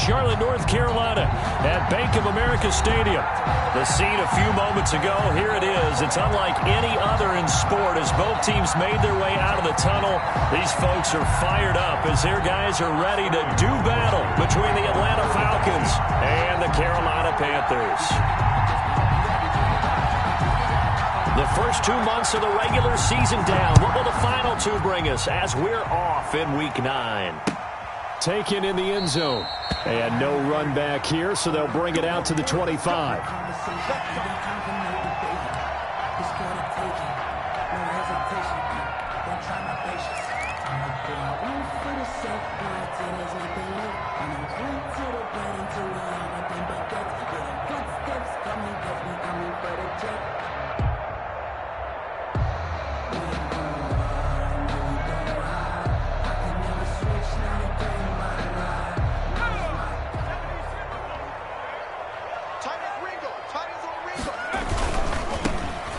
Charlotte, North Carolina at Bank of America Stadium. The scene a few moments ago, here it is. It's unlike any other in sport as both teams made their way out of the tunnel. These folks are fired up as their guys are ready to do battle between the Atlanta Falcons and the Carolina Panthers. The first 2 months of the regular season down. What will the final two bring us as we're off in Week 9? Taken in the end zone. And no run back here, so they'll bring it out to the 25.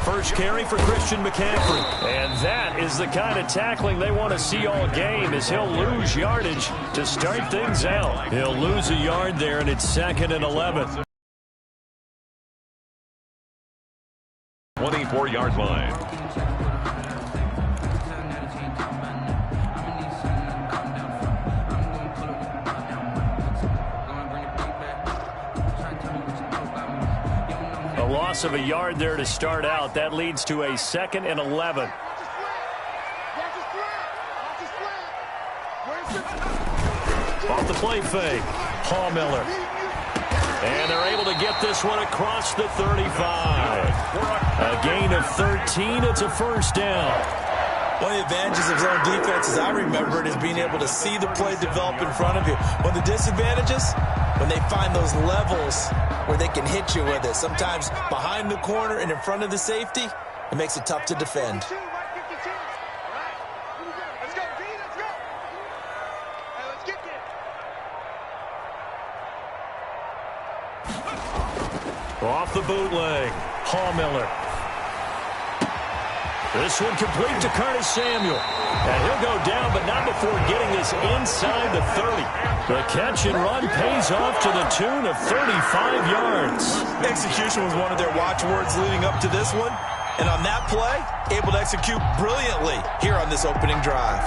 First carry for Christian McCaffrey. And that is the kind of tackling they want to see all game as he'll lose yardage to start things out. He'll lose a yard there, and it's 2nd and 11. 24-yard line. A loss of a yard there to start out. That leads to a 2nd and 11. Off the play fake. Paul Miller. And they're able to get this one across the 35. A gain of 13. It's a first down. One of the advantages of zone defense, as I remember it, is being able to see the play develop in front of you. One of the disadvantages, when they find those levels where they can hit you with it, sometimes behind the corner and in front of the safety, it makes it tough to defend. Off the bootleg, Paul Miller. This one complete to Curtis Samuel. And he'll go down, but not before getting this inside the 30. The catch and run pays off to the tune of 35 yards. Execution was one of their watchwords leading up to this one. And on that play, able to execute brilliantly here on this opening drive.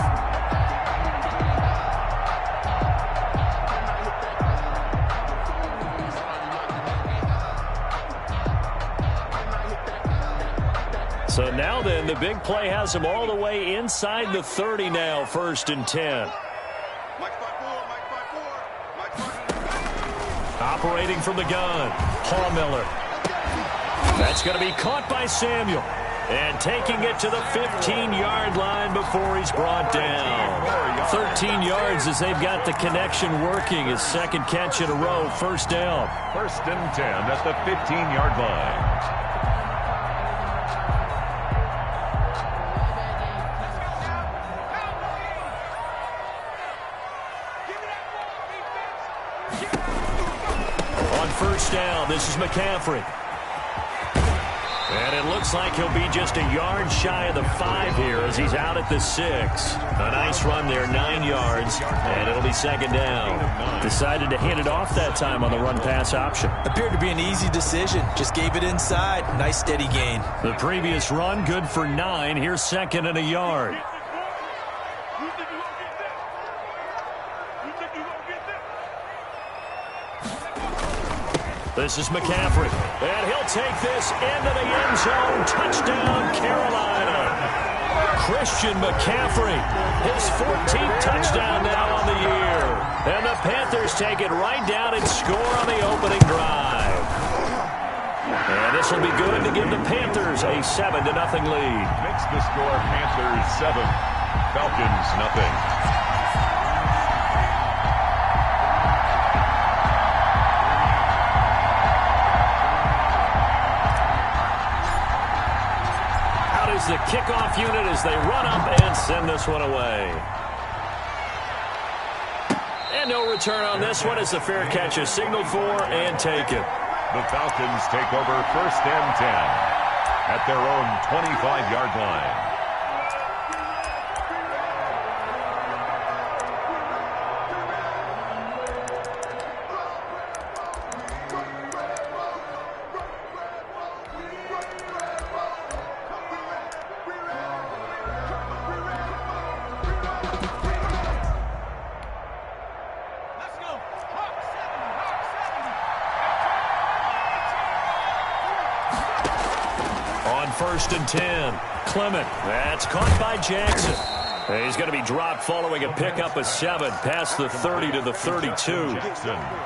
So now then, the big play has him all the way inside the 30 now, 1st and 10. Operating from the gun, Paul Miller. That's going to be caught by Samuel. And taking it to the 15-yard line before he's brought down. 13 yards as they've got the connection working. His second catch in a row, first down. 1st and 10 at the 15-yard line. First down, this is McCaffrey. And it looks like he'll be just a yard shy of the 5 here as he's out at the 6. A nice run there, 9 yards, and it'll be 2nd down. Decided to hand it off that time on the run-pass option. Appeared to be an easy decision. Just gave it inside. Nice steady gain. The previous run, good for 9. Here's 2nd and a yard. This is McCaffrey, and he'll take this into the end zone. Touchdown, Carolina. Christian McCaffrey, his 14th touchdown now on the year. And the Panthers take it right down and score on the opening drive. And this will be good to give the Panthers a 7-0 lead. Makes the score Panthers 7, Falcons nothing. The kickoff unit as they run up and send this one away. And no return on this one as the fair catch is signaled for and taken. The Falcons take over 1st and 10 at their own 25-yard line. 1st and 10. Clement, that's caught by Jackson. He's going to be dropped following a pickup of 7 past the 30 to the 32.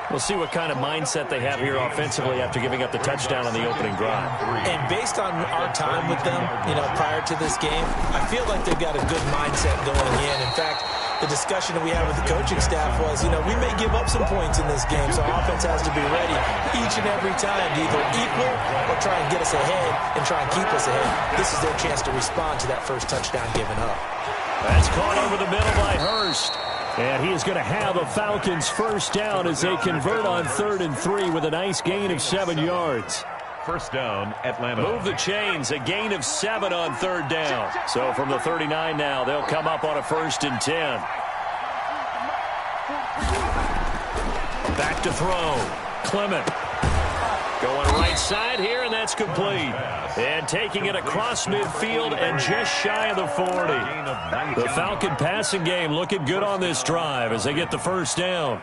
We'll see what kind of mindset they have here offensively after giving up the touchdown on the opening drive. And based on our time with them, prior to this game, I feel like they've got a good mindset going in. In fact, the discussion that we had with the coaching staff was, we may give up some points in this game, so our offense has to be ready each and every time to either equal or try and get us ahead and try and keep us ahead. This is their chance to respond to that first touchdown given up. That's caught over the middle by Hurst. And he is going to have a Falcons first down as they convert on 3rd and 3 with a nice gain of 7 yards. First down, Atlanta. Move the chains, a gain of 7 on 3rd down. So from the 39 now, they'll come up on a 1st and 10. Back to throw. Clement. Going right side here, and that's complete. And taking it across midfield and just shy of the 40. The Falcon passing game looking good on this drive as they get the first down.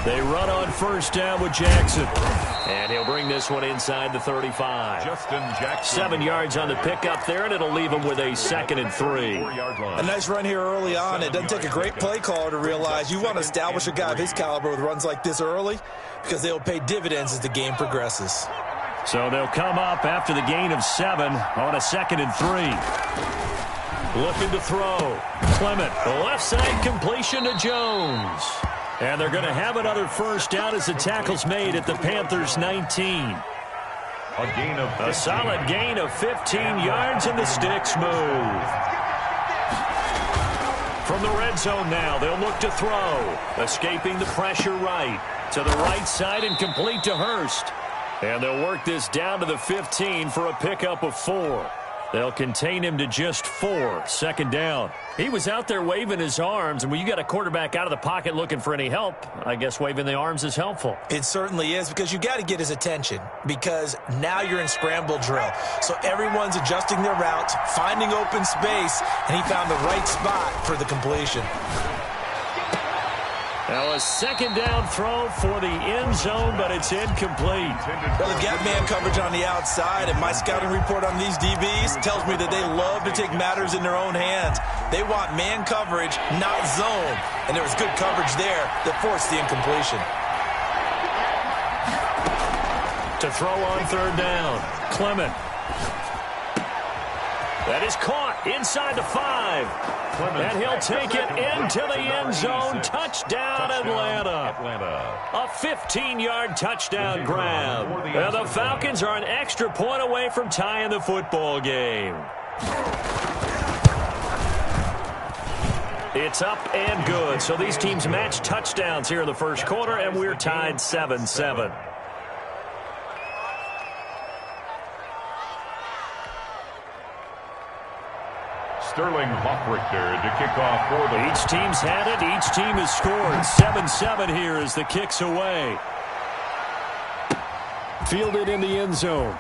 They run on first down with Jackson. And he'll bring this one inside the 35. Justin Jackson. 7 yards on the pickup there, and it'll leave him with a 2nd and 3. A nice run here early on. It doesn't take a great play caller to realize you want to establish a guy of his caliber with runs like this early because they'll pay dividends as the game progresses. So they'll come up after the gain of 7 on a 2nd and 3. Looking to throw. Clement, left side completion to Jones. And they're going to have another first down as the tackle's made at the Panthers' 19. A solid gain of 15 yards, and the sticks move. From the red zone now, they'll look to throw. Escaping the pressure right. To the right side and complete to Hurst. And they'll work this down to the 15 for a pickup of 4. They'll contain him to just 4. 2nd down. He was out there waving his arms, and when you got a quarterback out of the pocket looking for any help, I guess waving the arms is helpful. It certainly is, because you got to get his attention, because now you're in scramble drill. So everyone's adjusting their routes, finding open space, and he found the right spot for the completion. Now a 2nd down throw for the end zone, but it's incomplete. Well, they've got man coverage on the outside, and my scouting report on these DBs tells me that they love to take matters in their own hands. They want man coverage, not zone. And there was good coverage there that forced the incompletion. To throw on 3rd down, Clement. That is caught inside the 5. And he'll take it into the end zone. Touchdown, Atlanta. A 15-yard touchdown grab. And the Falcons are an extra point away from tying the football game. It's up and good. So these teams match touchdowns here in the first quarter, and we're tied 7-7. Sterling Hoffrichter to kick off for them. Each team's had it. Each team has scored. 7-7 here as the kick's away. Fielded in the end zone.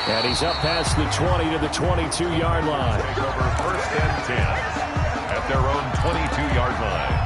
And he's up past the 20 to the 22-yard line. Take over 1st and 10 at their own 22-yard line.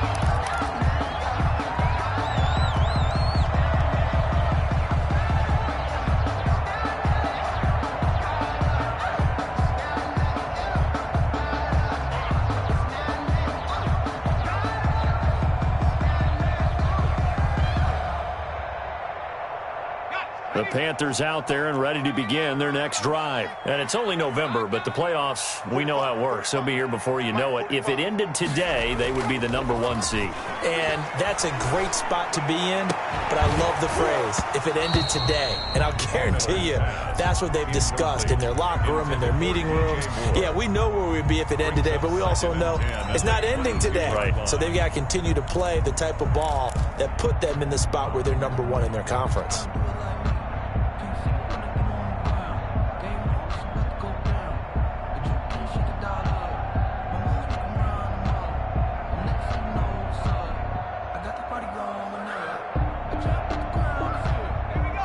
The Panthers out there and ready to begin their next drive. And it's only November, but the playoffs, we know how it works. They'll be here before you know it. If it ended today, they would be the #1 seed. And that's a great spot to be in, but I love the phrase, if it ended today. And I'll guarantee you, that's what they've discussed in their locker room, in their meeting rooms. Yeah, we know where we'd be if it ended today, but we also know it's not ending today. Right. So they've got to continue to play the type of ball that put them in the spot where they're #1 in their conference.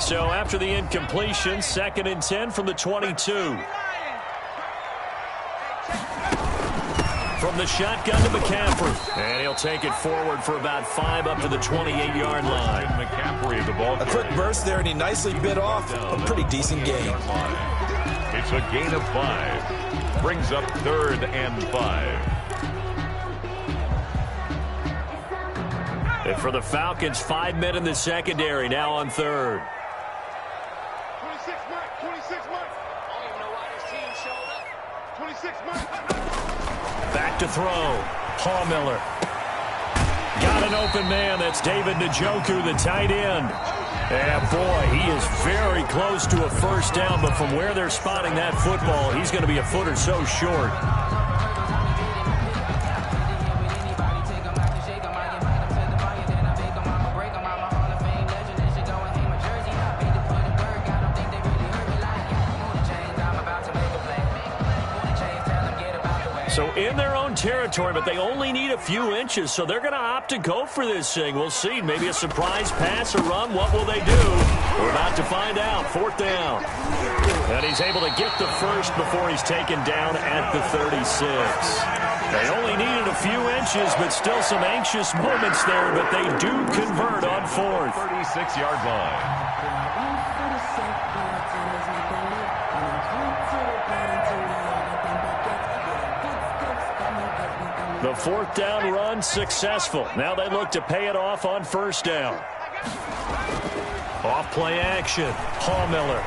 So after the incompletion, 2nd and 10 from the 22. From the shotgun to McCaffrey. And he'll take it forward for about 5 up to the 28-yard line. McCaffrey, the ball. A quick burst there, and he nicely bit off a pretty decent gain. It's a gain of 5. Brings up 3rd and 5. And for the Falcons, 5 men in the secondary now on 3rd. 26 months. 26 months. I don't even know why this team showed up. 26 months. Back to throw. Paul Miller. Got an open man. That's David Njoku, the tight end. And, boy, he is very close to a first down, but from where they're spotting that football, he's going to be a foot or so short. So in their own territory, but they only need a few inches, so they're going to opt to go for this thing. We'll see. Maybe a surprise pass or run. What will they do? We're about to find out. 4th down. And he's able to get the first before he's taken down at the 36. They only needed a few inches, but still some anxious moments there, but they do convert on 4th. 36-yard line. The 4th down run successful. Now they look to pay it off on 1st down. Off play action. Paul Miller.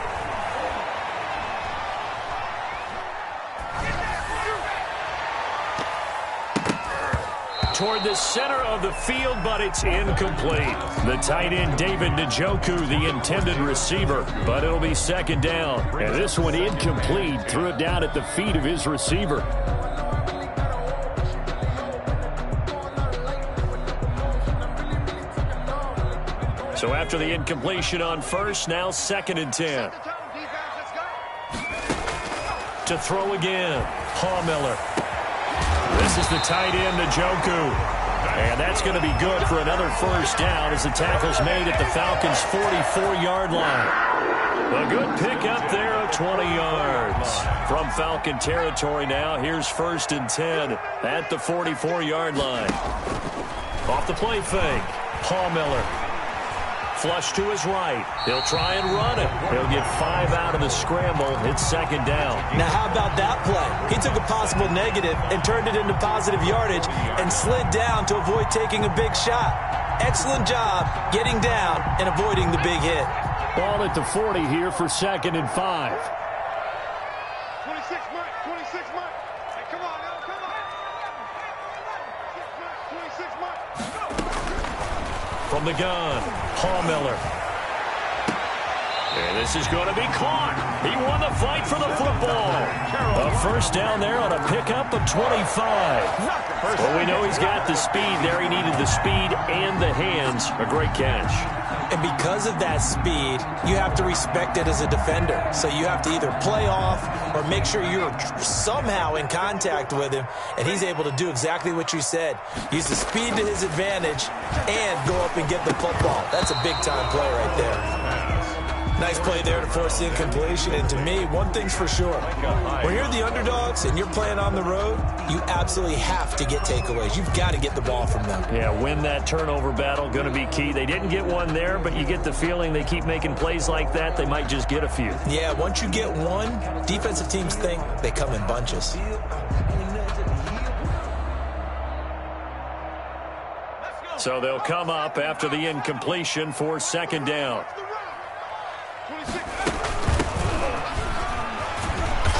Toward the center of the field, but it's incomplete. The tight end, David Njoku, the intended receiver, but it'll be 2nd down. And this one incomplete. Threw it down at the feet of his receiver. So after the incompletion on 1st, now 2nd and 10. To throw again, Paul Miller. This is the tight end, Njoku. And that's going to be good for another first down as the tackle's made at the Falcons' 44-yard line. A good pickup there of 20 yards. From Falcon territory now, here's 1st and 10 at the 44-yard line. Off the play fake, Paul Miller. Flush to his right. He'll try and run it. He'll get 5 out of the scramble. It's 2nd down. Now, how about that play? He took a possible negative and turned it into positive yardage and slid down to avoid taking a big shot. Excellent job getting down and avoiding the big hit. Ball at the 40 here for 2nd and 5. 26 months. 26 months. Hey, come on, now, come on. 26 months. From the gun, Paul Miller. And this is going to be caught. He won the fight for the football. A first down there on a pickup of 25. Well, we know he's got the speed there. He needed the speed and the hands. A great catch. And because of that speed, you have to respect it as a defender. So you have to either play off or make sure you're somehow in contact with him, and he's able to do exactly what you said. Use the speed to his advantage and go up and get the football. That's a big-time play right there. Nice play there to force the incompletion. And to me, one thing's for sure. When you're the underdogs and you're playing on the road, you absolutely have to get takeaways. You've got to get the ball from them. Yeah, win that turnover battle, going to be key. They didn't get one there, but you get the feeling they keep making plays like that, they might just get a few. Yeah, once you get one, defensive teams think they come in bunches. So they'll come up after the incompletion for 2nd down.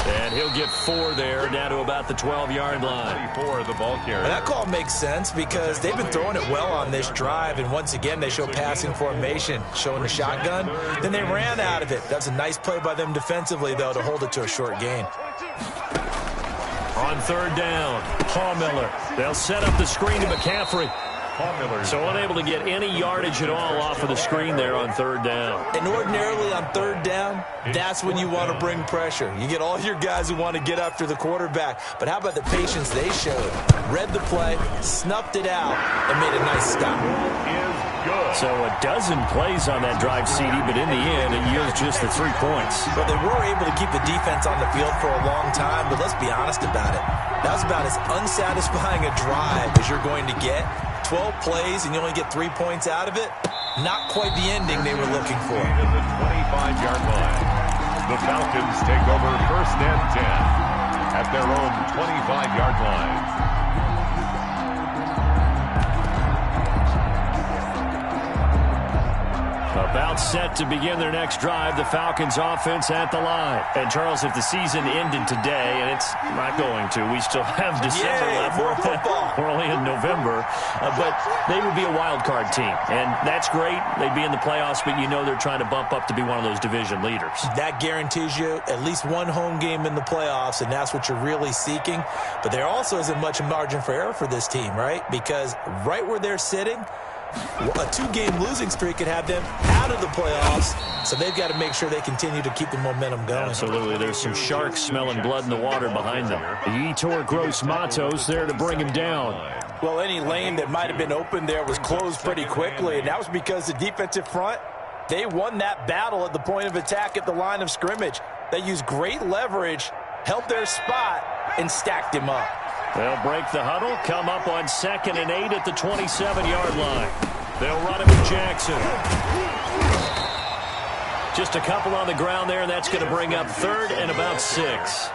And he'll get 4 there, down to about the 12-yard line. 34, the ball carrier. And that call makes sense because they've been throwing it well on this drive, and once again they show passing formation, showing the shotgun. Then they ran out of it. That's a nice play by them defensively, though, to hold it to a short gain. On 3rd down, Paul Miller. They'll set up the screen to McCaffrey. So unable to get any yardage at all off of the screen there on third down. And ordinarily on third down, that's when you want to bring pressure. You get all your guys who want to get after the quarterback. But how about the patience they showed? Read the play, snuffed it out, and made a nice stop. So a dozen plays on that drive, CD, but in the end, it yields just the 3 points. Well, they were able to keep the defense on the field for a long time, but let's be honest about it. That was about as unsatisfying a drive as you're going to get. 12 plays and you only get 3 points out of it. Not quite the ending they were looking for. At the 25-yard line, the Falcons take over 1st and 10 at their own 25-yard line. About set to begin their next drive, the Falcons offense at the line. And Charles, if the season ended today, and it's not going to, we still have December left. More football. We're only in November, but they would be a wild card team, and that's great. They'd be in the playoffs, but you know they're trying to bump up to be one of those division leaders. That guarantees you at least one home game in the playoffs, and that's what you're really seeking. But there also isn't much margin for error for this team, right? Because right where they're sitting, a 2-game losing streak could have them out of the playoffs, so they've got to make sure they continue to keep the momentum going. Absolutely. There's some sharks smelling blood in the water behind them. Yetur Gross-Matos there to bring him down. Well, any lane that might have been open there was closed pretty quickly, and that was because the defensive front, they won that battle at the point of attack at the line of scrimmage. They used great leverage, held their spot, and stacked him up. They'll break the huddle, come up on 2nd and 8 at the 27-yard line. They'll run it with Jackson. Just a couple on the ground there, and that's going to bring up 3rd and about 6.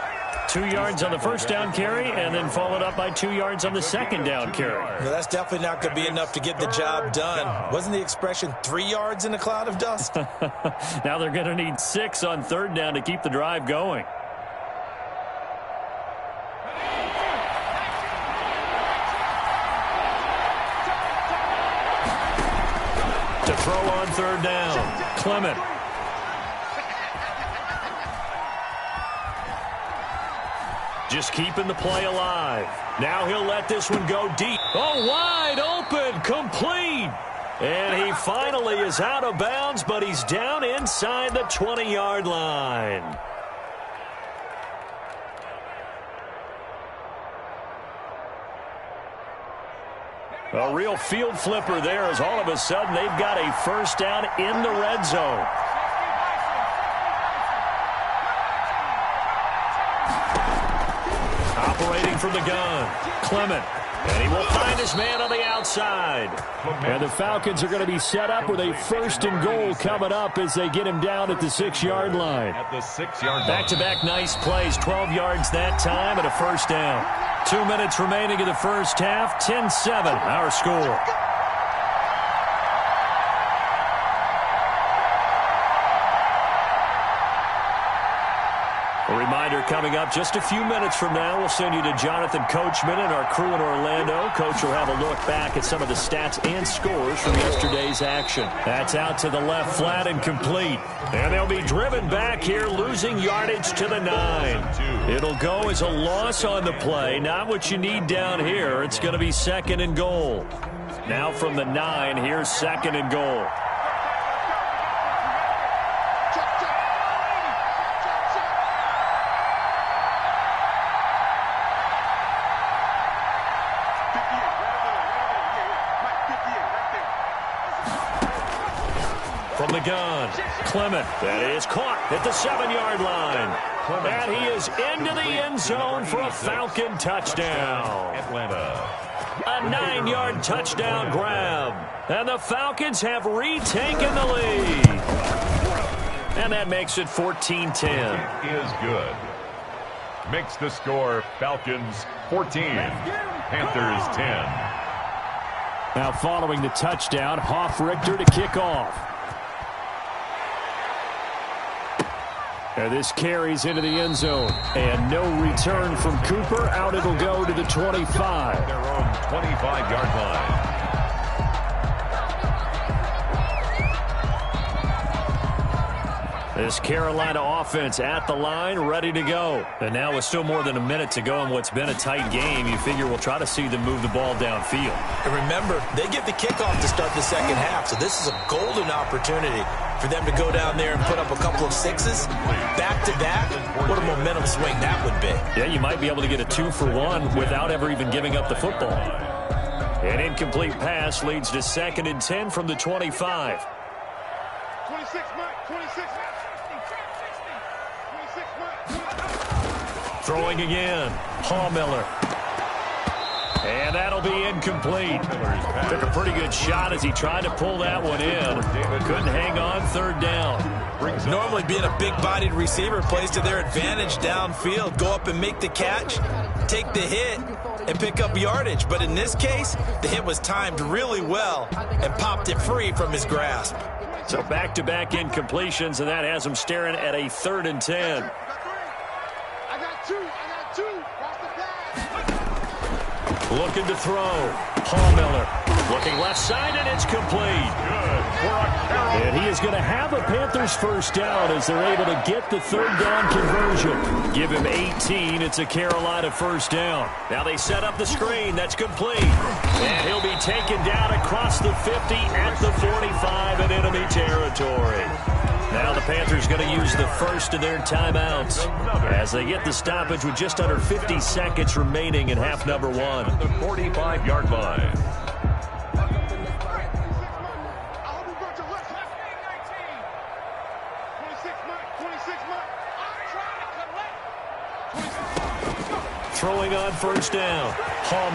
2 yards on the first down carry, and then followed up by 2 yards on the second down carry. Well, that's definitely not going to be enough to get the job done. Wasn't the expression 3 yards in a cloud of dust? Now they're going to need 6 on third down to keep the drive going. To throw on third down, Clement. Just keeping the play alive. Now he'll let this one go deep. Oh, wide open, complete. And he finally is out of bounds, but he's down inside the 20-yard line. A real field flipper there as all of a sudden they've got a first down in the red zone. Operating from the gun, Clement. And he will find his man on the outside. And the Falcons are going to be set up with a 1st and goal coming up as they get him down at the 6-yard line. At the 6-yard line. Back-to-back nice plays, 12 yards that time and a first down. 2 minutes remaining in the first half, 10-7 our score. A reminder coming up just a few minutes from now, we'll send you to Jonathan Coachman and our crew in Orlando. Coach will have a look back at some of the stats and scores from yesterday's action. That's out to the left flat and complete. And they'll be driven back here, losing yardage to the 9. It'll go as a loss on the play. Not what you need down here. It's going to be 2nd and goal. Now from the 9, here's 2nd and goal. From the gun, Clement. That is caught at the 7-yard line. And he is into the end zone for a Falcon touchdown. Atlanta. A 9-yard touchdown grab. And the Falcons have retaken the lead. And that makes it 14-10. Is good. Makes the score Falcons 14, Panthers 10. Now following the touchdown, Hoff-Richter to kick off. And this carries into the end zone. And no return from Cooper. Out it'll go to the 25. Their own 25-yard line. This Carolina offense at the line, ready to go. And now with still more than a minute to go in what's been a tight game, you figure we'll try to see them move the ball downfield. And remember, they get the kickoff to start the second half, so this is a golden opportunity for them to go down there and put up a couple of sixes back-to-back. What a momentum swing that would be. Yeah, you might be able to get a 2-for-1 without ever even giving up the football. An incomplete pass leads to 2nd and 10 from the 25. 26, Mike. 26. 26, Mike. Throwing again. Miller. And that'll be incomplete. Took a pretty good shot as he tried to pull that one in. Couldn't hang on 3rd down. Normally being a big-bodied receiver plays to their advantage downfield. Go up and make the catch, take the hit, and pick up yardage. But in this case, the hit was timed really well and popped it free from his grasp. So back-to-back incompletions, and that has him staring at a 3rd and 10. I got two. Watch the pass. Looking to throw. Miller looking left side, and it's complete. And he is going to have a Panthers first down as they're able to get the 3rd down conversion. Give him 18. It's a Carolina first down. Now they set up the screen. That's complete. And he'll be taken down across the 50 at the 45 in enemy territory. Now the Panthers going to use the first of their timeouts as they get the stoppage with just under 50 seconds remaining in half number 1. The 45-yard line. Throwing on first down.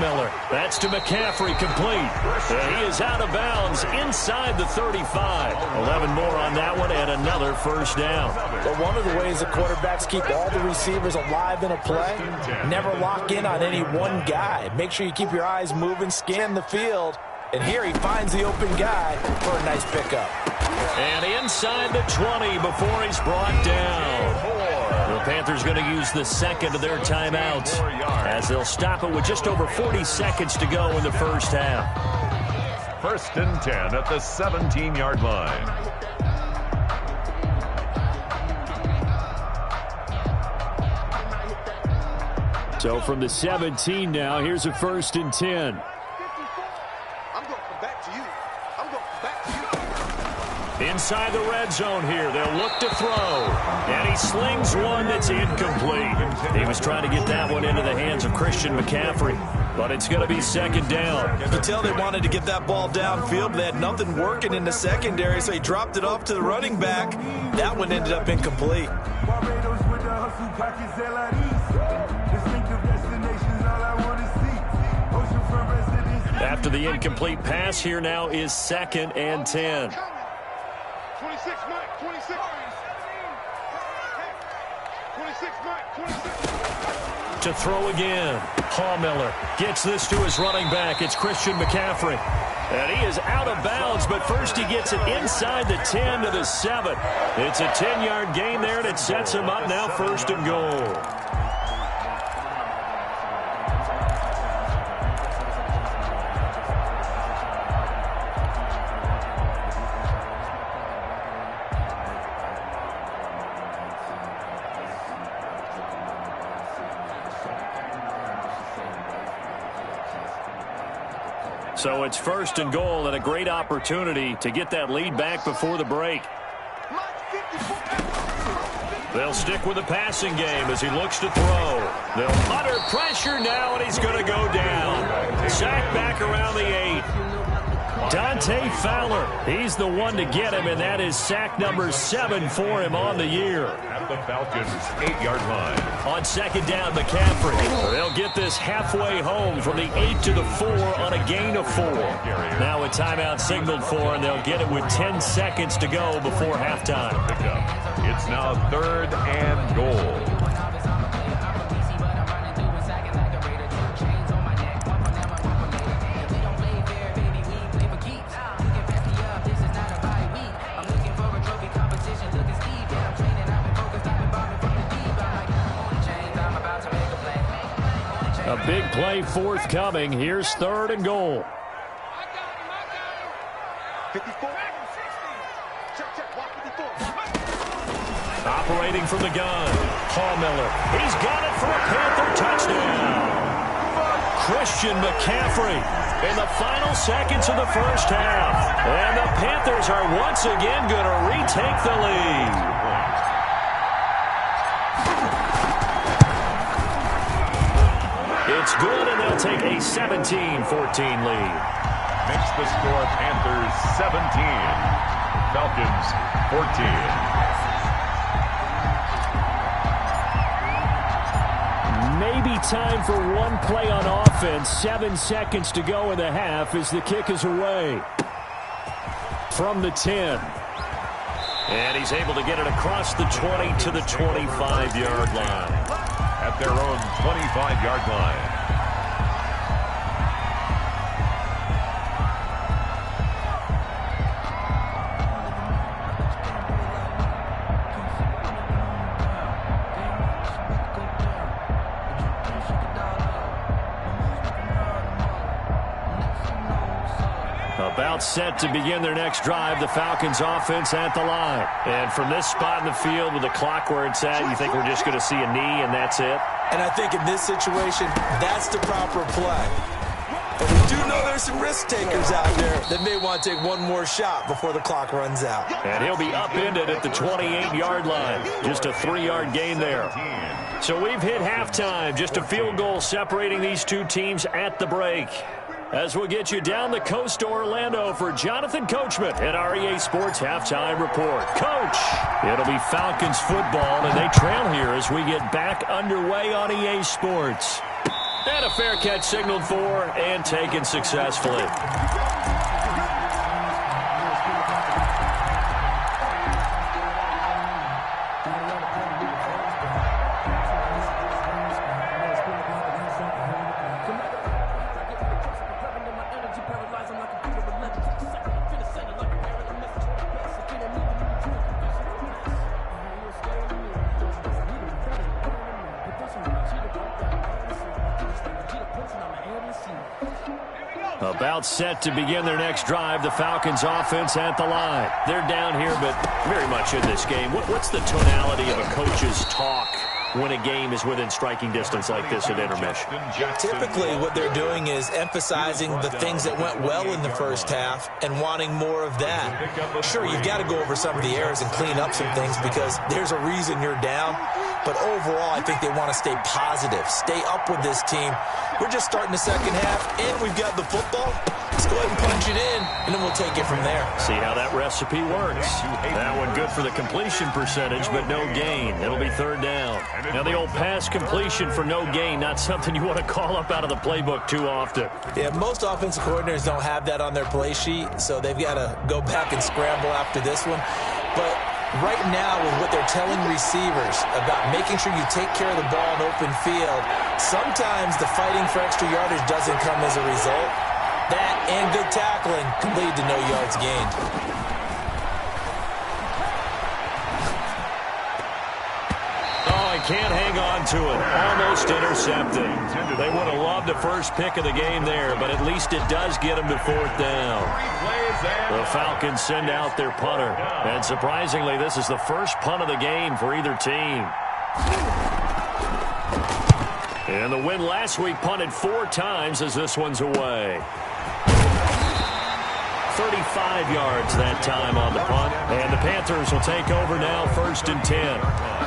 Miller. That's to McCaffrey, complete. And he is out of bounds inside the 35. 11 more on that one and another first down. But one of the ways the quarterbacks keep all the receivers alive in a play, never lock in on any one guy. Make sure you keep your eyes moving, scan the field. And here he finds the open guy for a nice pickup. And inside the 20 before he's brought down. The Panthers going to use the second of their timeouts as they'll stop it with just over 40 seconds to go in the first half. 1st and 10 at the 17-yard line. So from the 17 now, here's a 1st and 10. I'm going to come back to you. Inside the red zone here. They'll look to throw. And he slings one that's incomplete. He was trying to get that one into the hands of Christian McCaffrey. But it's going to be 2nd down. You can tell they wanted to get that ball downfield, but they had nothing working in the secondary, so he dropped it off to the running back. That one ended up incomplete. After the incomplete pass, here now is 2nd and 10. 26, Mike. 26. 26, Mike. 26. To throw again. Miller gets this to his running back. It's Christian McCaffrey. And he is out of bounds, but first he gets it inside the 10 to the 7. It's a 10-yard gain there, and it sets him up now 1st and goal. So it's 1st and goal and a great opportunity to get that lead back before the break. They'll stick with the passing game as he looks to throw. They'll under pressure now, and he's going to go down. Sacked back around the 8. Dante Fowler, he's the one to get him, and that is sack number 7 for him on the year. At the Falcons' 8-yard line. On 2nd down, McCaffrey. They'll get this halfway home from the 8 to the 4 on a gain of 4. Now a timeout signaled for, and they'll get it with 10 seconds to go before halftime. It's now 3rd and goal. A big play forthcoming. Here's 3rd and goal. 54. Operating from the gun, Paul Miller. He's got it for a Panther touchdown. Christian McCaffrey in the final seconds of the first half. And the Panthers are once again going to retake the lead. It's good, and they'll take a 17-14 lead. Makes the score Panthers 17, Falcons 14. Maybe time for one play on offense. 7 seconds to go in the half as the kick is away. From the 10. And he's able to get it across the 20 to the 25-yard line. At their own 25-yard line. About set to begin their next drive, the Falcons offense at the line. And from this spot in the field with the clock where it's at, you think we're just going to see a knee and that's it? And I think in this situation, that's the proper play. But we do know there's some risk takers out there that may want to take one more shot before the clock runs out. And he'll be upended at the 28-yard line. Just a 3-yard gain there. So we've hit halftime. Just a field goal separating these two teams at the break. As we'll get you down the coast to Orlando for Jonathan Coachman at our EA Sports Halftime Report. Coach, it'll be Falcons football, and they trail here as we get back underway on EA Sports. And a fair catch signaled for and taken successfully. About set to begin their next drive, the Falcons offense at the line. They're down here, but very much in this game. What's the tonality of a coach's talk when a game is within striking distance like this at intermission? Typically, what they're doing is emphasizing the things that went well in the first half and wanting more of that. Sure, you've got to go over some of the errors and clean up some things because there's a reason you're down. But overall, I think they want to stay positive, stay up with this team. We're just starting the second half, and we've got the football. Let's go ahead and punch it in, and then we'll take it from there. See how that recipe works. That one good for the completion percentage, but no gain. It'll be third down. Now, the old pass completion for no gain, not something you want to call up out of the playbook too often. Yeah, most offensive coordinators don't have that on their play sheet, so they've got to go back and scramble after this one. But right now, with what they're telling receivers about making sure you take care of the ball in open field, sometimes the fighting for extra yardage doesn't come as a result. That and good tackling can lead to no yards gained. Can't hang on to it. Almost intercepted. They would have loved the first pick of the game there, but at least it does get them to fourth down. The Falcons send out their punter. And surprisingly, this is the first punt of the game for either team. And the win last week punted 4 times as this one's away. 35 yards that time on the punt. And the Panthers will take over now, 1st and 10.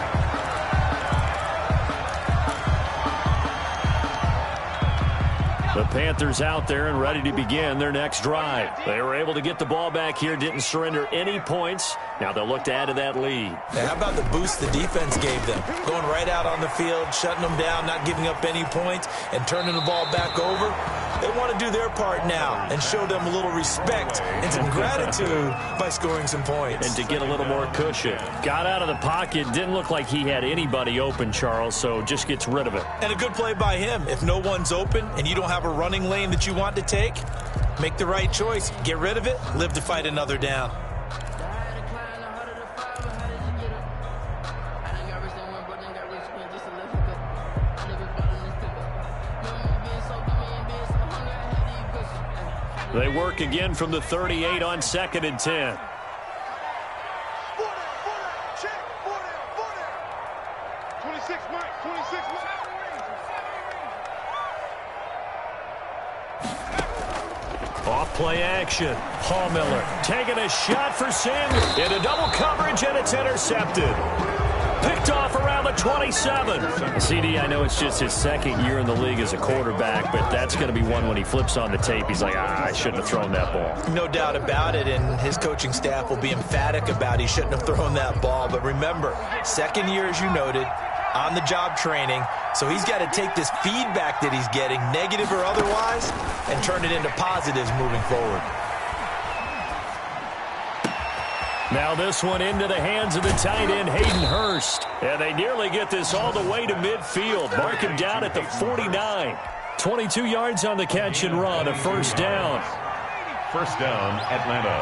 The Panthers out there and ready to begin their next drive. They were able to get the ball back here, didn't surrender any points. Now they'll look to add to that lead. Now, how about the boost the defense gave them? Going right out on the field, shutting them down, not giving up any points, and turning the ball back over. They want to do their part now and show them a little respect and some gratitude by scoring some points. And to get a little more cushion. Got out of the pocket, didn't look like he had anybody open, Charles, so just gets rid of it. And a good play by him. If no one's open and you don't have a running lane that you want to take, make the right choice. Get rid of it, live to fight another down. They work again from the 38 on 2nd and 10. 26 Mike, 26 Mike. Off play action. Paul Miller taking a shot for Samuel. Into double coverage, and it's intercepted. Picked off around the 27. CD, I know it's just his second year in the league as a quarterback, but that's going to be one when he flips on the tape. He's like, I shouldn't have thrown that ball. No doubt about it, and his coaching staff will be emphatic about he shouldn't have thrown that ball. But remember, second year, as you noted, on-the-job training, so he's got to take this feedback that he's getting, negative or otherwise, and turn it into positives moving forward. Now this one into the hands of the tight end, Hayden Hurst. And they nearly get this all the way to midfield. Mark him down at the 49. 22 yards on the catch and run, a first down. First down, Atlanta.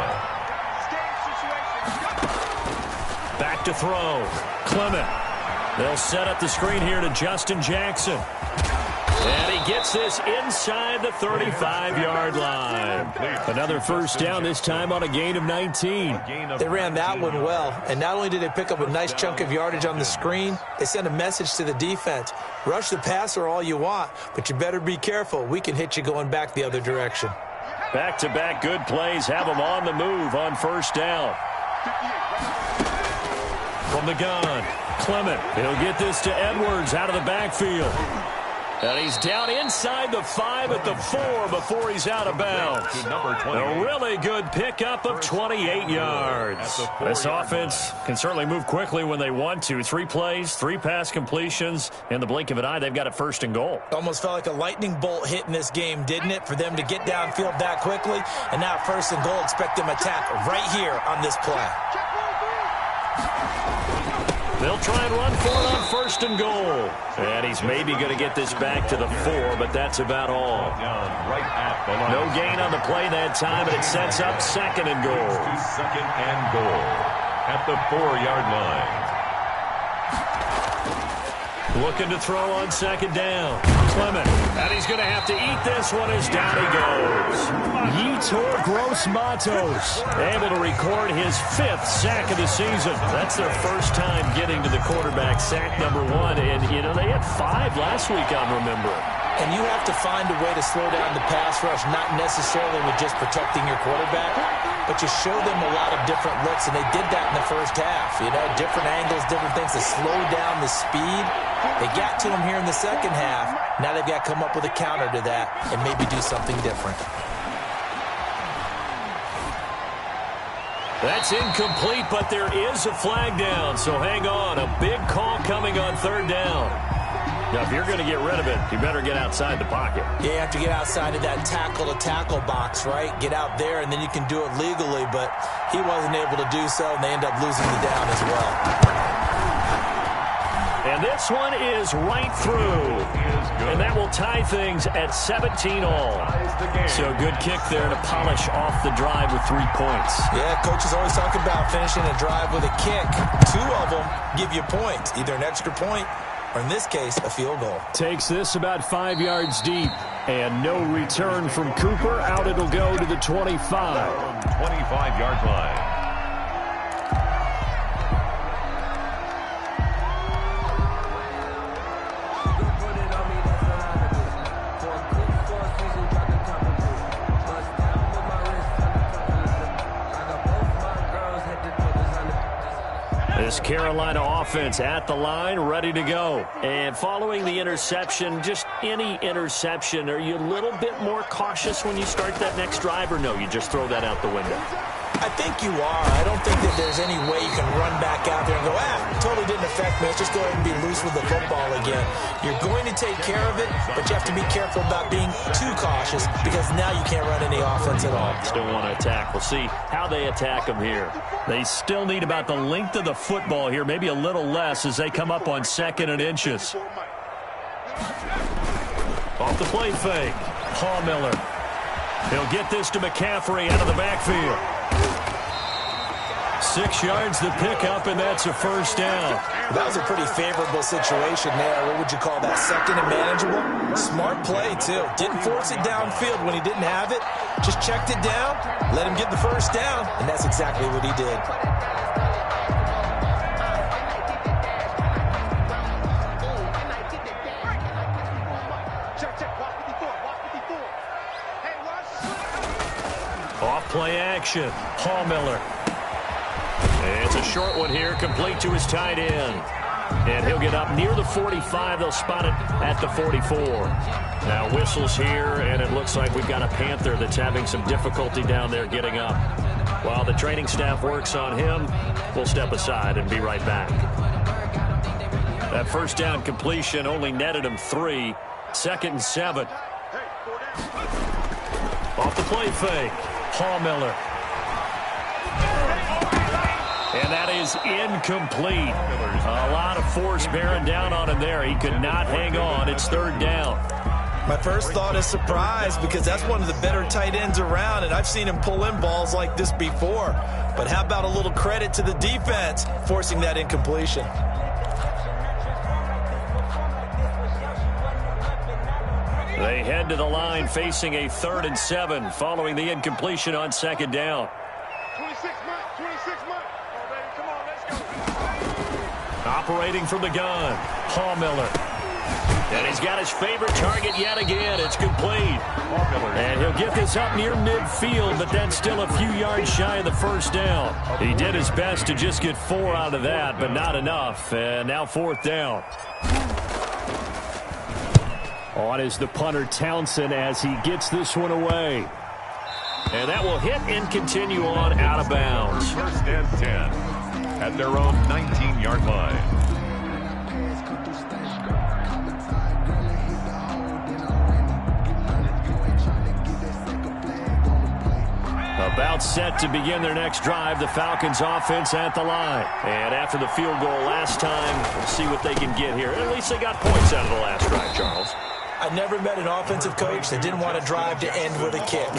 Back to throw. Clement. They'll set up the screen here to Justin Jackson. And he gets this inside the 35-yard line. Another first down, this time on a gain of 19. They ran that one well, and not only did they pick up a nice chunk of yardage on the screen, they sent a message to the defense. Rush the passer all you want, but you better be careful. We can hit you going back the other direction. Back-to-back good plays have them on the move on first down. From the gun, Clement. He'll get this to Edwards out of the backfield. And he's down inside the 5 at the 4 before he's out of bounds. A really good pickup of 28 yards. This offense can certainly move quickly when they want to. 3 plays, 3 pass completions. In the blink of an eye, they've got it first and goal. Almost felt like a lightning bolt hit in this game, didn't it? For them to get downfield that quickly. And now first and goal, expect them to attack right here on this play. They'll try and run for it on first and goal. And he's maybe going to get this back to the 4, but that's about all. No gain on the play that time, and it sets up second and goal. Second and goal at the 4-yard line. Looking to throw on second down. Clement. And he's going to have to eat this one as down he goes. Yetur Gross-Matos able to record his 5th sack of the season. That's their first time getting to the quarterback, sack number 1. And, you know, they had 5 last week, I'm remembering. And you have to find a way to slow down the pass rush, not necessarily with just protecting your quarterback, but you show them a lot of different looks, and they did that in the first half. You know, different angles, different things to slow down the speed. They got to him here in the second half. Now they've got to come up with a counter to that and maybe do something different. That's incomplete, but there is a flag down, so hang on. A big call coming on third down. Now, if you're going to get rid of it, you better get outside the pocket. Yeah, you have to get outside of that tackle-to-tackle box, right? Get out there, and then you can do it legally, but he wasn't able to do so, and they end up losing the down as well. And this one is right through. And that will tie things at 17 all. So good kick there to polish off the drive with 3 points. Yeah, coaches always talk about finishing a drive with a kick. 2 of them give you points, either an extra point or, in this case, a field goal. Takes this about 5 yards deep. And no return from Cooper. Out it'll go to the 25. 25-yard line. This Carolina offense at the line, ready to go. And following the interception, just any interception, are you a little bit more cautious when you start that next drive, or no, you just throw that out the window? I think you are. I don't think that there's any way you can run back out there and go, totally didn't affect me. Let's just go ahead and be loose with the football again. You're going to take care of it, but you have to be careful about being too cautious because now you can't run any offense at all. Still want to attack. We'll see how they attack them here. They still need about the length of the football here, maybe a little less as they come up on 2nd and inches. Off the play fake. Paul Miller. He'll get this to McCaffrey out of the backfield. 6 yards the pickup, and that's a first down. That was a pretty favorable situation there. What would you call that? 2nd and manageable? Smart play, too. Didn't force it downfield when he didn't have it. Just checked it down, let him get the first down, and that's exactly what he did. Play action. Miller. It's a short one here, complete to his tight end. And he'll get up near the 45. They'll spot it at the 44. Now whistles here, and it looks like we've got a Panther that's having some difficulty down there getting up. While the training staff works on him, we'll step aside and be right back. That first down completion only netted him 3. 2nd and 7. Off the play fake. Miller. And that is incomplete. A lot of force bearing down on him there. He could not hang on. It's 3rd down. My first thought is surprise, because that's one of the better tight ends around, and I've seen him pull in balls like this before. But how about a little credit to the defense forcing that incompletion? They head to the line facing a 3rd and 7 following the incompletion on 2nd down. 26 months, 26 months. Oh, baby, come on, let's go. Operating from the gun, Miller. And he's got his favorite target yet again. It's complete. And he'll get this up near midfield, but that's still a few yards shy of the 1st down. He did his best to just get 4 out of that, but not enough. And now 4th down. On is the punter, Townsend, as he gets this one away. And that will hit and continue on out of bounds. 1st and 10 at their own 19-yard line. About set to begin their next drive, the Falcons offense at the line. And after the field goal last time, we'll see what they can get here. At least they got points out of the last drive, Charles. I never met an offensive coach that didn't want to drive to end with a kick.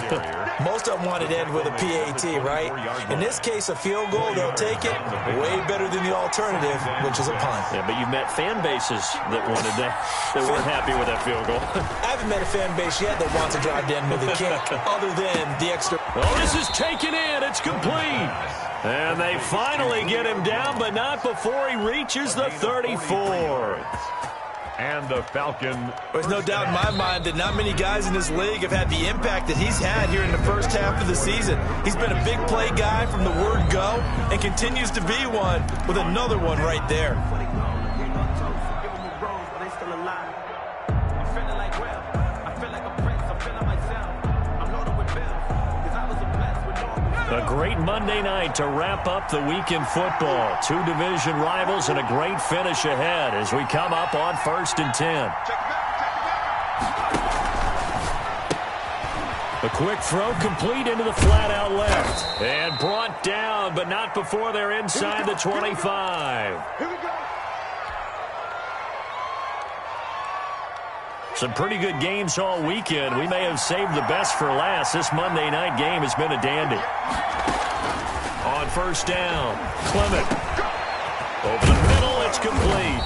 Most of them wanted to end with a PAT, right? In this case, a field goal, they'll take it. Way better than the alternative, which is a punt. Yeah, but you've met fan bases that wanted that weren't happy with that field goal. I haven't met a fan base yet that wants to drive to end with a kick, other than the extra. Oh, this is taken in. It's complete. And they finally get him down, but not before he reaches the 34. And the Falcon. There's no doubt in my mind that not many guys in this league have had the impact that he's had here in the first half of the season. He's been a big play guy from the word go and continues to be one with another one right there. A great Monday night to wrap up the week in football. 2 division rivals and a great finish ahead as we come up on 1st and 10. A quick throw complete into the flat out left. And brought down, but not before they're inside the 25. Here we go. Some pretty good games all weekend. We may have saved the best for last. This Monday night game has been a dandy. On 1st down, Clement. Over the middle, it's complete.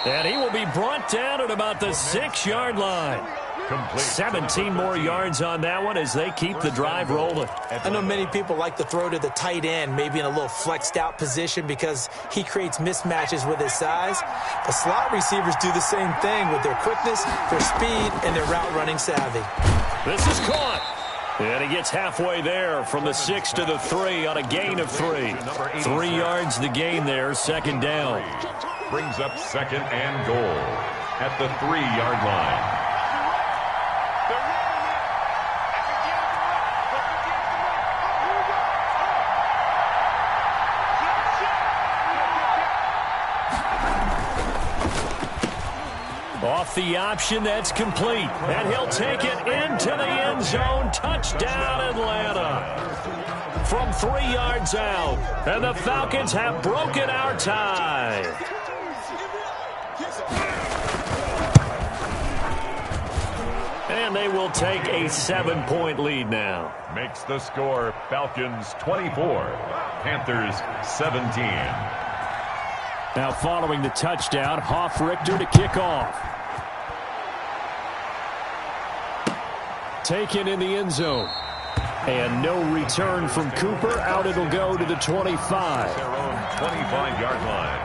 And he will be brought down at about the 6-yard line. Complete. 17 more yards on that one as they keep the drive rolling. I know many people like to throw to the tight end, maybe in a little flexed out position because he creates mismatches with his size. The slot receivers do the same thing with their quickness, their speed, and their route running savvy. This is caught. And he gets halfway there from the 6 to the 3 on a gain of 3. 3 yards the gain there, 2nd down. Brings up 2nd and goal at the 3-yard line. Off the option, that's complete. And he'll take it into the end zone. Touchdown, Atlanta. From 3 yards out. And the Falcons have broken our tie. And they will take a 7-point lead now. Makes the score Falcons 24, Panthers 17. Now following the touchdown, Hoff-Richter to kick off. Taken in the end zone. And no return from Cooper. Out it'll go to the 25. Their own 25-yard line.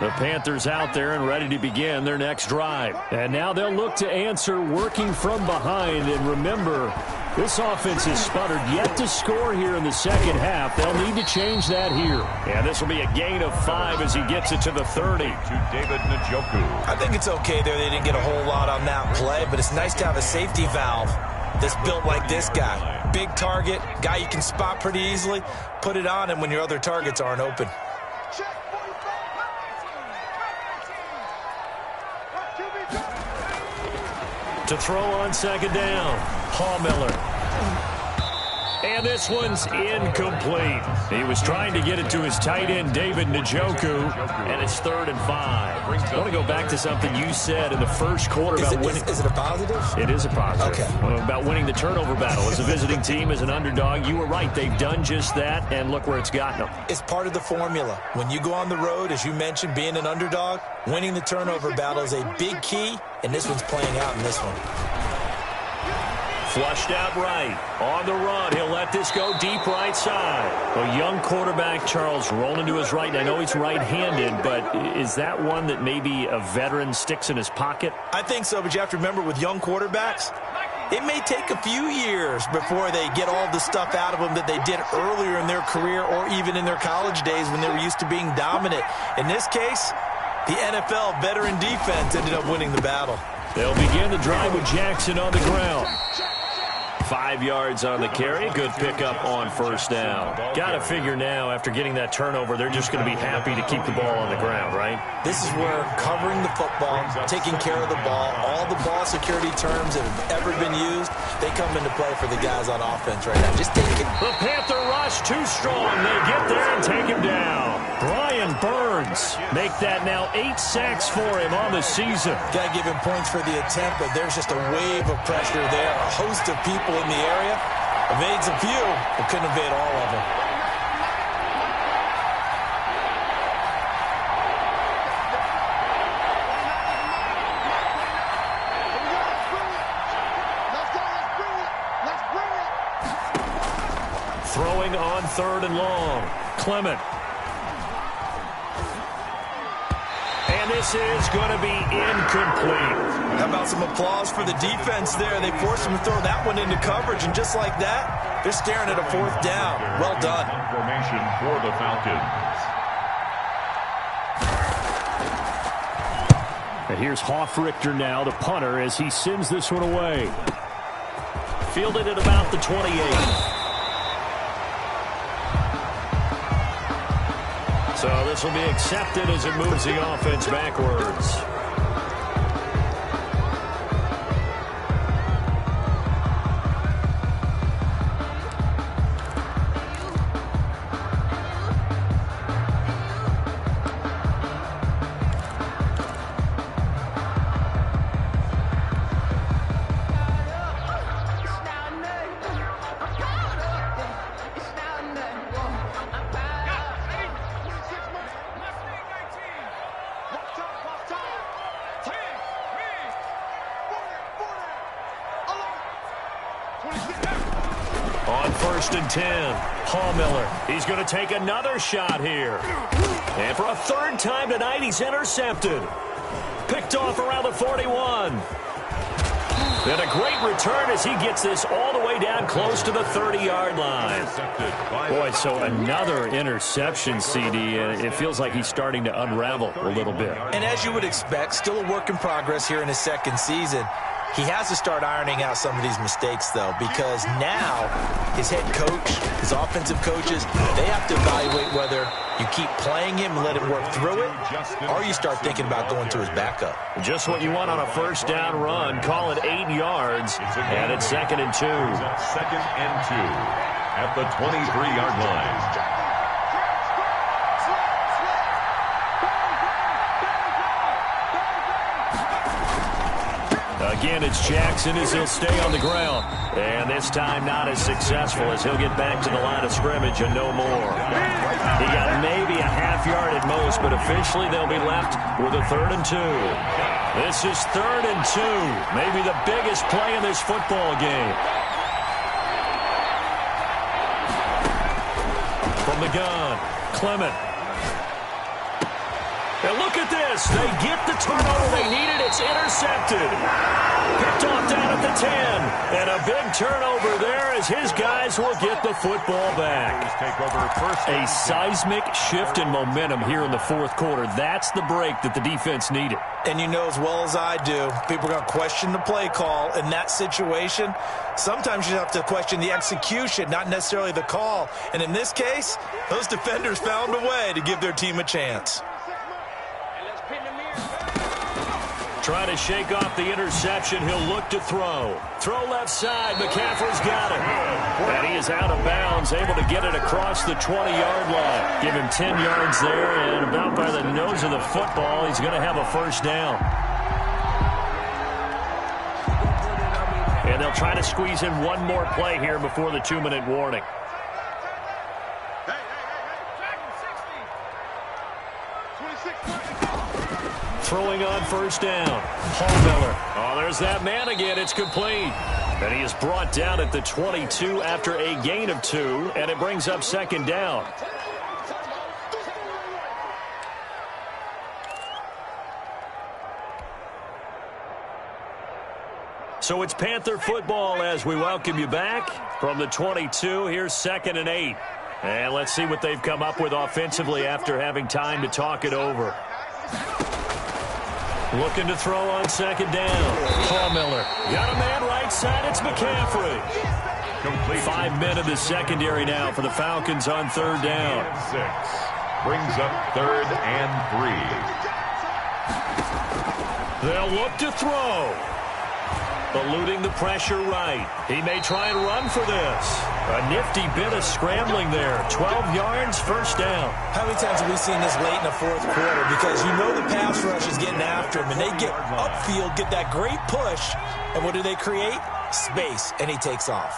The Panthers out there and ready to begin their next drive. And now they'll look to answer working from behind. And remember, this offense has sputtered yet to score here in the second half. They'll need to change that here. And this will be a gain of 5 as he gets it to the 30. To David Njoku. I think it's okay there. They didn't get a whole lot on that play, but it's nice to have a safety valve that's built like this guy. Big target, guy you can spot pretty easily. Put it on him when your other targets aren't open. To throw on second down, Miller. And this one's incomplete. He was trying to get it to his tight end, David Njoku, and it's 3rd and 5. I want to go back to something you said in the first quarter about winning. Is it a positive? It is a positive. Okay. About winning the turnover battle. As a visiting team, as an underdog, you were right. They've done just that, and look where it's gotten them. It's part of the formula. When you go on the road, as you mentioned, being an underdog, winning the turnover battle is a big key, and this one's playing out in this one. Flushed out right. On the run. He'll let this go deep right side. A young quarterback, Charles, rolling to his right. And I know he's right-handed, but is that one that maybe a veteran sticks in his pocket? I think so, but you have to remember with young quarterbacks, it may take a few years before they get all the stuff out of them that they did earlier in their career or even in their college days when they were used to being dominant. In this case, the NFL veteran defense ended up winning the battle. They'll begin the drive with Jackson on the ground. 5 yards on the carry. Good pickup on first down. Got to figure now, after getting that turnover, they're just going to be happy to keep the ball on the ground, right? This is where covering the football, taking care of the ball, all the ball security terms that have ever been used, they come into play for the guys on offense right now. Just take it. The Panther rush too strong. They get there and take him down. Brian Burns make that now 8 sacks for him on the season. Got to give him points for the attempt, but there's just a wave of pressure there. A host of people in the area. Evades a few, but couldn't evade all of them. Throwing on 3rd and long. Clement. And this is going to be incomplete. How about some applause for the defense there? They forced him to throw that one into coverage, and just like that, they're staring at a 4th down. Well done. Formation for the Falcons. And here's Hofrichter now, the punter, as he sends this one away. Fielded at about the 28. So this will be accepted as it moves the offense backwards. On 1st and 10, Miller. He's going to take another shot here. And for a 3rd time tonight, he's intercepted. Picked off around the 41. And a great return as he gets this all the way down close to the 30-yard line. Boy, so another interception, CD, and it feels like he's starting to unravel a little bit. And as you would expect, still a work in progress here in his 2nd season. He has to start ironing out some of these mistakes, though, because now his head coach, his offensive coaches, they have to evaluate whether you keep playing him and let him work through it, or you start thinking about going to his backup. Just what you want on a 1st down run. Call it 8 yards, and it's 2nd and 2. 2nd and 2 at the 23-yard line. Again, it's Jackson as he'll stay on the ground. And this time not as successful as he'll get back to the line of scrimmage and no more. He got maybe a half yard at most, but officially they'll be left with a 3rd and 2. This is 3rd and 2. Maybe the biggest play in this football game. From the gun, Clement. And look at this. They get the turnover they needed. It's intercepted. Picked off down at the 10. And a big turnover there as his guys will get the football back. A seismic shift in momentum here in the fourth quarter. That's the break that the defense needed. And you know as well as I do, people are going to question the play call in that situation. Sometimes you have to question the execution, not necessarily the call. And in this case, those defenders found a way to give their team a chance. Trying to shake off the interception. He'll look to throw. Throw left side. McCaffrey's got it. And he is out of bounds, able to get it across the 20-yard line. Give him 10 yards there, and about by the nose of the football, he's going to have a first down. And they'll try to squeeze in one more play here before the 2-minute warning. Throwing on first down. Paul Miller. Oh, there's that man again. It's complete. And he is brought down at the 22 after a gain of 2, and it brings up second down. So it's Panther football as we welcome you back from the 22. Here's 2nd and 8. And let's see what they've come up with offensively after having time to talk it over. Looking to throw on second down. Paul Miller. Got a man right side. It's McCaffrey. 5 men in the secondary now for the Falcons on third down. 6. Brings up 3rd and 3. They'll look to throw. Eluding the pressure right. He may try and run for this. A nifty bit of scrambling there. 12 yards, first down. How many times have we seen this late in the fourth quarter? Because you know the pass rush is getting after him, and they get upfield, get that great push, and what do they create? Space, and he takes off.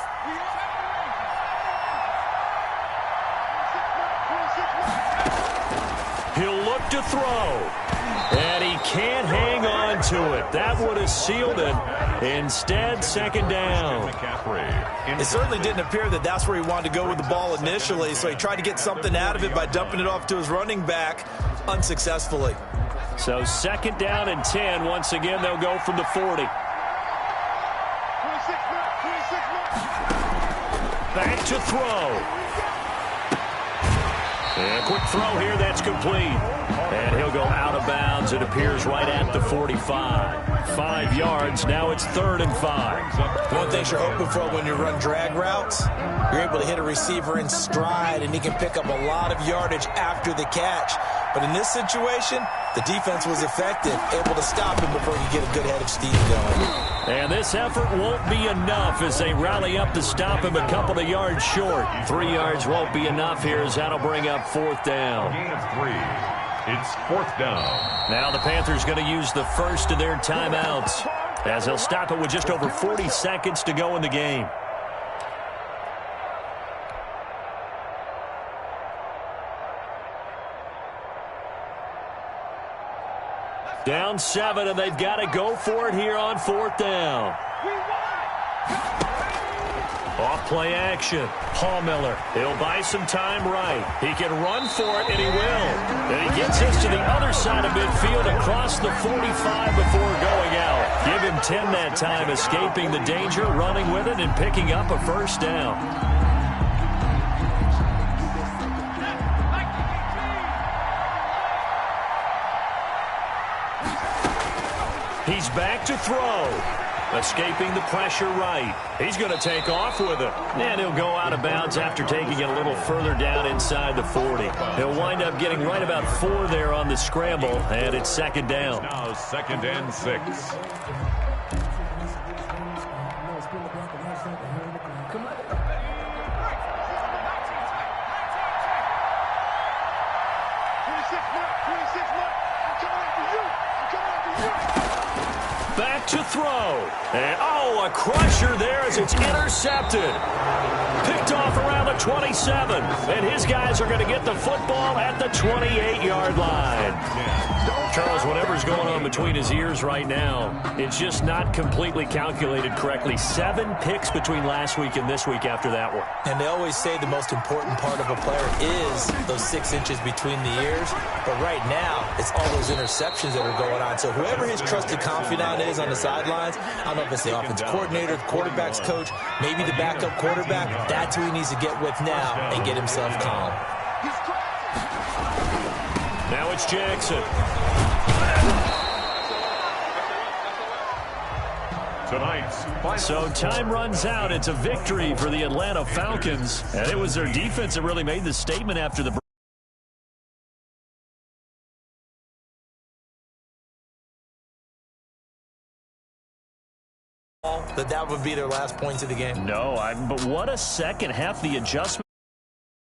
He'll look to throw. And he can't hang on to it. That would have sealed it. Instead, second down. It certainly didn't appear that that's where he wanted to go with the ball initially, so he tried to get something out of it by dumping it off to his running back unsuccessfully. So second down and 10. Once again, they'll go from the 40. Back to throw. And a quick throw here, that's complete. And he'll go out of bounds. It appears right at the 45. 5 yards. Now it's 3rd and 5. One thing you're hoping for when you run drag routes, you're able to hit a receiver in stride, and he can pick up a lot of yardage after the catch. But in this situation, the defense was effective, able to stop him before he get a good head of steam going. And this effort won't be enough as they rally up to stop him a couple of yards short. 3 yards won't be enough here as that'll bring up 4th down. Gain of 3. It's 4th down. Now the Panthers going to use the first of their timeouts as they'll stop it with just over 40 seconds to go in the game. Down 7, and they've got to go for it here on 4th down. Off play action. Paul Miller. He'll buy some time right. He can run for it, and he will. And he gets us to the other side of midfield across the 45 before going out. Give him 10 that time, escaping the danger, running with it, and picking up a first down. He's back to throw. Escaping the pressure right. He's going to take off with it. And he'll go out of bounds after taking it a little further down inside the 40. He'll wind up getting right about 4 there on the scramble, and it's second down. Now 2nd and 6. Back to throw. And, a crusher there as it's intercepted. Picked off around the 27. And his guys are going to get the football at the 28-yard line. Charles, whatever's going on between his ears right now, it's just not completely calculated correctly. 7 picks between last week and this week after that one. And they always say the most important part of a player is those 6 inches between the ears. But right now, it's all those interceptions that are going on. So whoever his trusted confidant is on the sidelines, I don't know if it's the offensive coordinator, the quarterback's coach, maybe the backup quarterback, that's who he needs to get with now and get himself calm. Now it's Jackson. So time runs out. It's a victory for the Atlanta Falcons. And it was their defense that really made the statement after the break. That would be their last points of the game. No, but what a second half. The adjustment.